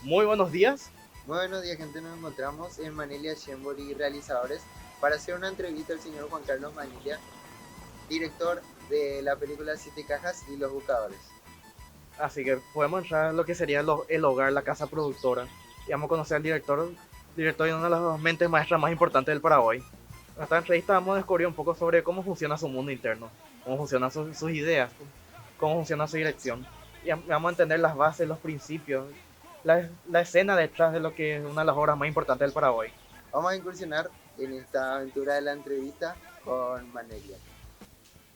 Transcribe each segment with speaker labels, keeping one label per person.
Speaker 1: Muy buenos días.
Speaker 2: Muy buenos días, gente. Nos encontramos en Manilia Shembori Realizadores para hacer una entrevista al señor Juan Carlos Manilia, director de la película Siete Cajas y Los Buscadores.
Speaker 1: Así que podemos entrar en lo que sería el hogar, la casa productora. Y vamos a conocer al director y una de las mentes maestras más importantes del Paraguay. En esta entrevista vamos a descubrir un poco sobre cómo funciona su mundo interno, cómo funcionan sus ideas, cómo funciona su dirección. Y vamos a entender las bases, los principios, la escena detrás de lo que es una de las obras más importantes del Paraguay.
Speaker 2: Vamos a incursionar en esta aventura de la entrevista con Manilia.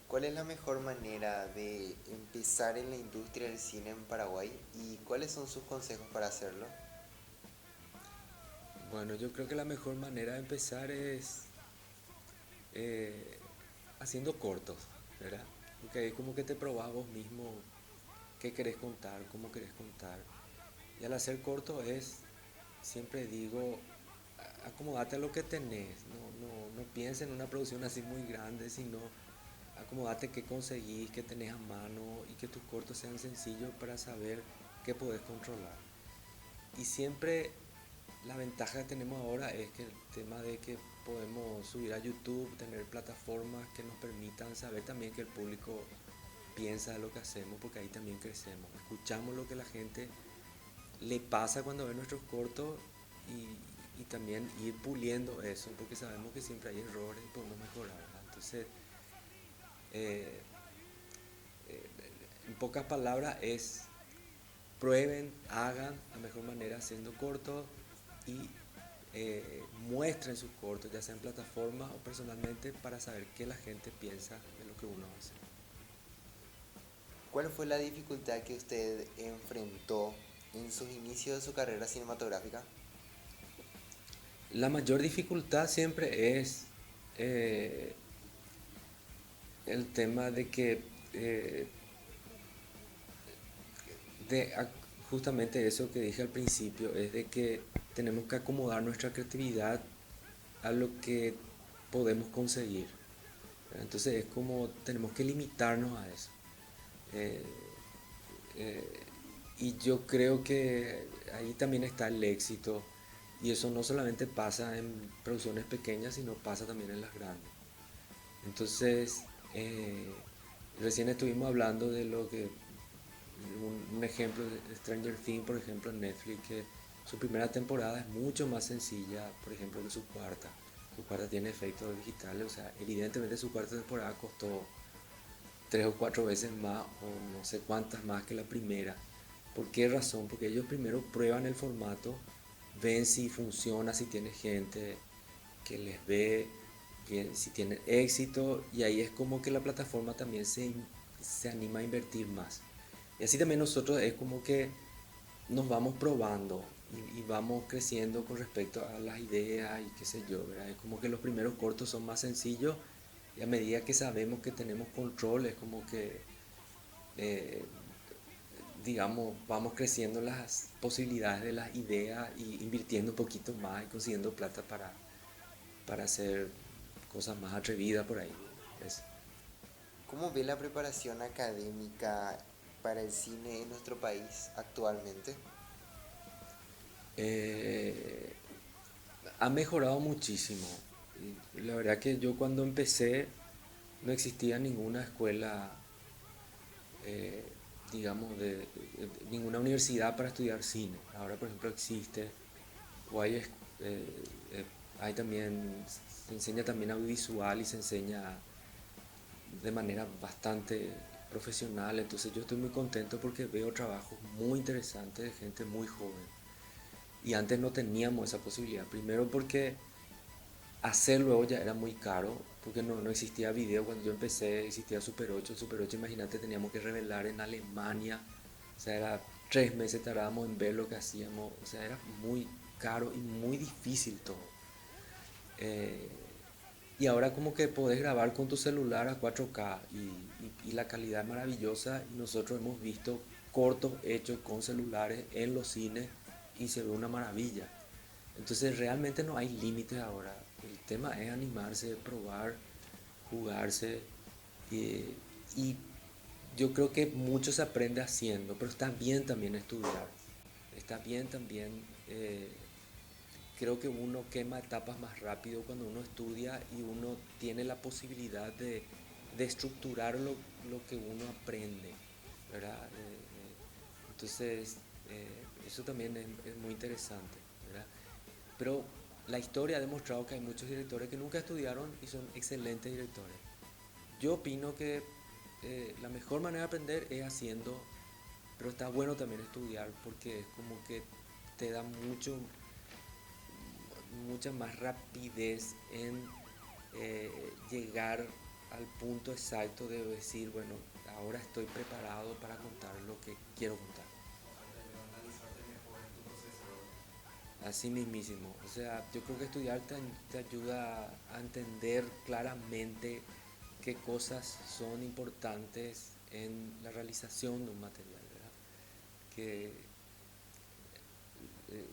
Speaker 2: ¿Cuál es la mejor manera de empezar en la industria del cine en Paraguay y cuáles son sus consejos para hacerlo?
Speaker 3: Bueno, yo creo que la mejor manera de empezar es eh, haciendo cortos, ¿verdad? Porque ahí como que te probás vos mismo qué querés contar, cómo querés contar. Y al hacer cortos siempre digo, acomodate a lo que tenés, no pienses en una producción así muy grande, sino acomodate qué conseguís, qué tenés a mano y que tus cortos sean sencillos para saber qué podés controlar. Y siempre la ventaja que tenemos ahora es que el tema de que podemos subir a YouTube, tener plataformas que nos permitan saber también que el público piensa de lo que hacemos, porque ahí también crecemos. Escuchamos lo que la gente le pasa cuando ve nuestros cortos y también ir puliendo eso, porque sabemos que siempre hay errores y podemos mejorar, ¿verdad? Entonces, eh, eh, en pocas palabras es prueben, hagan la mejor manera haciendo cortos y muestren sus cortos, ya sea en plataformas o personalmente, para saber qué la gente piensa de lo que uno hace.
Speaker 2: ¿Cuál fue la dificultad que usted enfrentó en sus inicios de su carrera cinematográfica?
Speaker 3: La mayor dificultad siempre es eh, el tema de que eh, de justamente eso que dije al principio, es de que tenemos que acomodar nuestra creatividad a lo que podemos conseguir. Entonces es como tenemos que limitarnos a eso. Eh, eh, y yo creo que ahí también está el éxito. Y eso no solamente pasa en producciones pequeñas, sino pasa también en las grandes. Entonces, eh, recién estuvimos hablando de lo que, un ejemplo de Stranger Things, por ejemplo, en Netflix, que su primera temporada es mucho más sencilla, por ejemplo, que su cuarta. Su cuarta tiene efectos digitales, o sea, evidentemente su cuarta temporada costó 3 o 4 veces más o no sé cuántas más que la primera. ¿Por qué razón? Porque ellos primero prueban el formato, ven si funciona, si tiene gente que les ve, si tienen éxito, y ahí es como que la plataforma también se anima a invertir más. Y así también nosotros es como que nos vamos probando y vamos creciendo con respecto a las ideas y qué sé yo, ¿verdad? Es como que los primeros cortos son más sencillos y a medida que sabemos que tenemos control es como que, eh, digamos, vamos creciendo las posibilidades de las ideas y invirtiendo un poquito más y consiguiendo plata para hacer cosas más atrevidas por ahí. Eso.
Speaker 2: ¿Cómo ve la preparación académica para el cine en nuestro país actualmente?
Speaker 3: Eh, ha mejorado muchísimo. Y la verdad que yo cuando empecé no existía ninguna escuela, eh, digamos, ninguna universidad para estudiar cine. Ahora, por ejemplo, existe, o eh, eh, hay también, se enseña también audiovisual y se enseña de manera bastante profesional. Entonces yo estoy muy contento porque veo trabajos muy interesantes de gente muy joven. Y antes no teníamos esa posibilidad. Primero porque hacer luego ya era muy caro, porque no existía video. Cuando yo empecé existía Super 8. El Super 8, imagínate, teníamos que revelar en Alemania. O sea, era 3 meses tardábamos en ver lo que hacíamos. O sea, era muy caro y muy difícil todo. Eh, y ahora como que podés grabar con tu celular a 4K y la calidad es maravillosa. Y nosotros hemos visto cortos hechos con celulares en los cines y se ve una maravilla. Entonces realmente no hay límites ahora. El tema es animarse, probar, jugarse. Y yo creo que mucho se aprende haciendo, pero está bien también estudiar. está bien también. Creo que uno quema etapas más rápido cuando uno estudia y uno tiene la posibilidad de estructurar lo que uno aprende, ¿verdad? Entonces, eso también es muy interesante, ¿verdad? Pero la historia ha demostrado que hay muchos directores que nunca estudiaron y son excelentes directores. Yo opino que la mejor manera de aprender es haciendo, pero está bueno también estudiar porque es como que te da mucha más rapidez en llegar al punto exacto de decir, bueno, ahora estoy preparado para contar lo que quiero contar. Así mismísimo. O sea, yo creo que estudiar te ayuda a entender claramente qué cosas son importantes en la realización de un material, ¿verdad? Que, eh,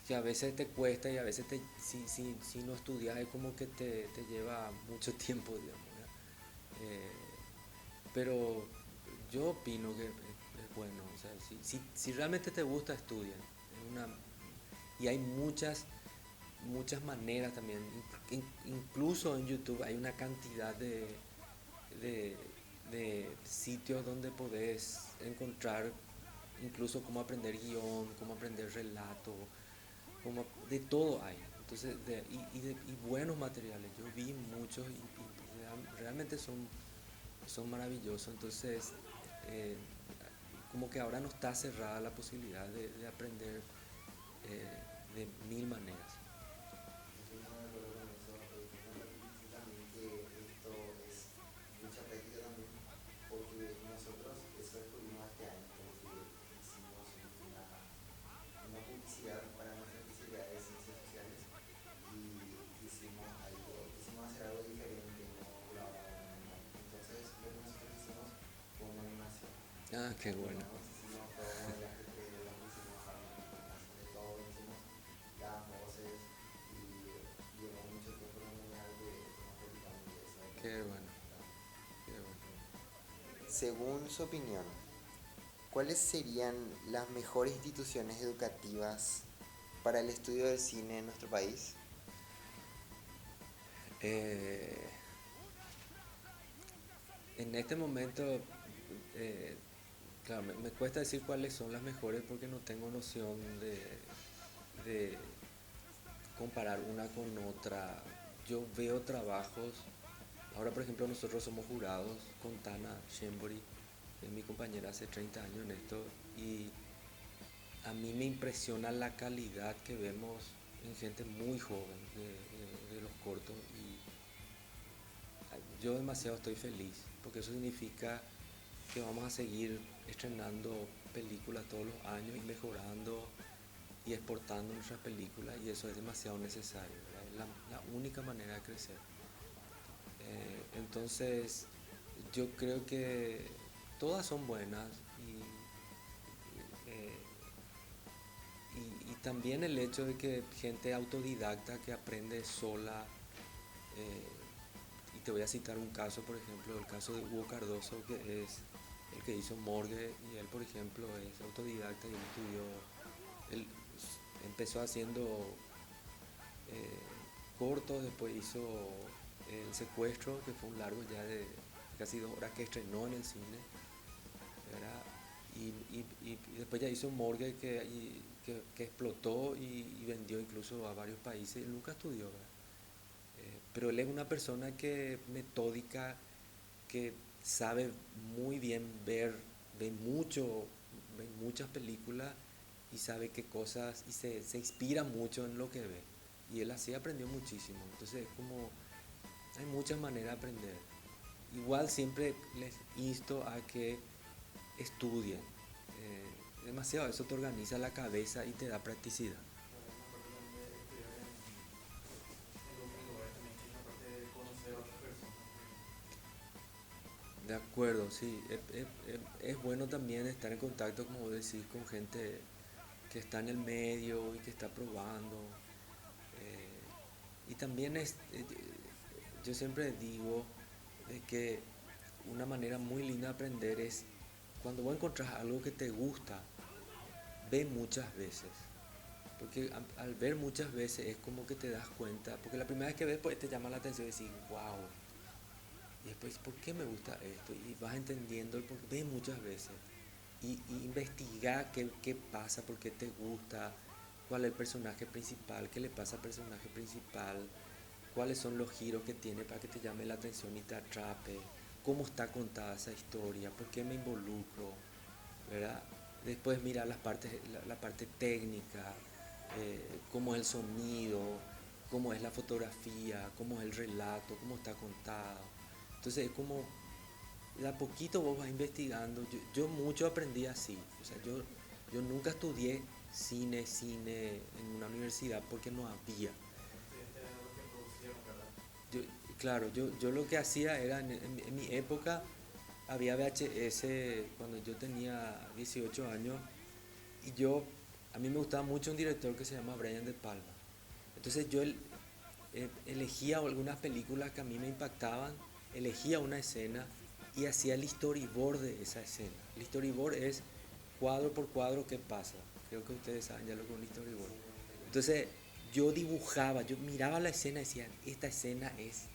Speaker 3: que a veces te cuesta y a veces si no estudias es como que te lleva mucho tiempo, digamos, ¿verdad? Eh, pero yo opino que es bueno, o sea, si realmente te gusta, estudia. Y hay muchas maneras también. Incluso en YouTube hay una cantidad de, de sitios donde podés encontrar incluso cómo aprender guión, cómo aprender relato, de todo hay. Entonces, y buenos materiales. Yo vi muchos y realmente son maravillosos. Entonces, eh, como que ahora no está cerrada la posibilidad de aprender de mil maneras.
Speaker 2: Estoy muy de acuerdo con eso. Déjame decir también que esto es mucha práctica también, porque nosotros eso descubrimos este año, porque hicimos una publicidad para nuestra especialidad de ciencias sociales y quisimos hacer algo diferente, no la hora normal. Entonces, lo que nosotros hicimos fue una animación.
Speaker 3: Ah, qué bueno.
Speaker 2: Animamos, hicimos todo el ajetreo, pusimos animación de todo, hicimos las voces y llevó mucho tiempo terminar de nos dedicamos de eso.
Speaker 3: Qué bueno, qué bueno.
Speaker 2: Según su opinión, ¿cuáles serían las mejores instituciones educativas para el estudio del cine en nuestro país?
Speaker 3: Eh, en este momento, eh, claro, me cuesta decir cuáles son las mejores porque no tengo noción de comparar una con otra. Yo veo trabajos, ahora por ejemplo nosotros somos jurados con Tana Shembori, que es mi compañera hace 30 años en esto, y a mí me impresiona la calidad que vemos en gente muy joven de los cortos y yo demasiado estoy feliz porque eso significa que vamos a seguir estrenando películas todos los años y mejorando y exportando nuestras películas y eso es demasiado necesario, ¿verdad? Es la única manera de crecer. Entonces yo creo que todas son buenas eh, y también el hecho de que gente autodidacta que aprende sola, y te voy a citar un caso, por ejemplo, el caso de Hugo Cardoso, que es el que hizo Morgue, y él, por ejemplo, es autodidacta y él él empezó haciendo cortos, después hizo El Secuestro, que fue un largo ya de casi 2 horas que estrenó en el cine, ¿verdad? Y después ya hizo Morgue que explotó y vendió incluso a varios países. Él nunca estudió, ¿verdad? Pero él es una persona que metódica, que sabe muy bien ve mucho, ve muchas películas y sabe qué cosas y se inspira mucho en lo que ve. Y él así aprendió muchísimo. Entonces es como, hay muchas maneras de aprender. Igual siempre les insto a que estudien. Demasiado, eso te organiza la cabeza y te da practicidad.
Speaker 1: Una parte también de estudiar en lugares también, que es la parte de conocer a otras personas.
Speaker 3: De acuerdo, sí. Es bueno también estar en contacto, como vos decís, con gente que está en el medio y que está probando. Y también yo siempre digo de que una manera muy linda de aprender es cuando vos encontrás algo que te gusta ve muchas veces. Porque al ver muchas veces es como que te das cuenta, porque la primera vez que ves pues te llama la atención y decís, wow, y después, ¿por qué me gusta esto? Y vas entendiendo el por qué, ves muchas veces. Y investigar qué pasa, por qué te gusta, cuál es el personaje principal, qué le pasa al personaje principal, cuáles son los giros que tiene para que te llame la atención y te atrape, cómo está contada esa historia, por qué me involucro, ¿verdad? Después mirar la parte técnica, cómo es el sonido, cómo es la fotografía, cómo es el relato, cómo está contado. Entonces es como de a poquito vos vas investigando. Yo mucho aprendí así. O sea, yo nunca estudié cine en una universidad porque no había. Yo, claro, yo lo que hacía era, en mi época había VHS cuando yo tenía 18 años y a mí me gustaba mucho un director que se llama Brian De Palma. Entonces elegía algunas películas que a mí me impactaban, elegía una escena y hacía el storyboard de esa escena. El storyboard es cuadro por cuadro qué pasa. Creo que ustedes saben ya lo que es un storyboard. Entonces yo dibujaba, yo miraba la escena y decía, esta escena es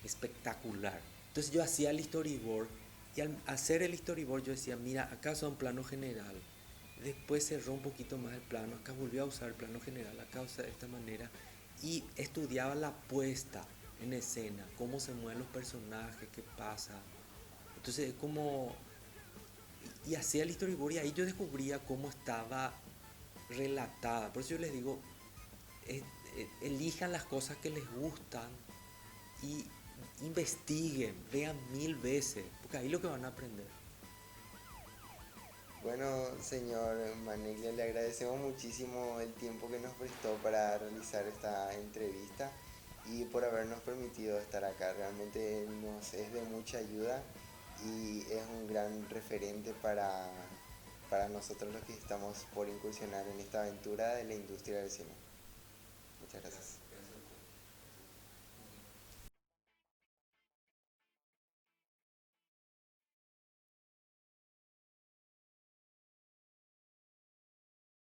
Speaker 3: espectacular. Entonces yo hacía el storyboard y al hacer el storyboard yo decía, mira, acá son plano general. Después cerró un poquito más el plano, acá volvió a usar el plano general, acá usa de esta manera. Y estudiaba la puesta en escena, cómo se mueven los personajes, qué pasa. Entonces es como... Y hacía el storyboard y ahí yo descubría cómo estaba relatada. Por eso yo les digo, elijan las cosas que les gustan y investiguen, vean 1000 veces, porque ahí es lo que van a aprender.
Speaker 2: Bueno, señor Maneglia, le agradecemos muchísimo el tiempo que nos prestó para realizar esta entrevista y por habernos permitido estar acá. Realmente nos es de mucha ayuda y es un gran referente para nosotros los que estamos por incursionar en esta aventura de la industria del cine. Muchas gracias.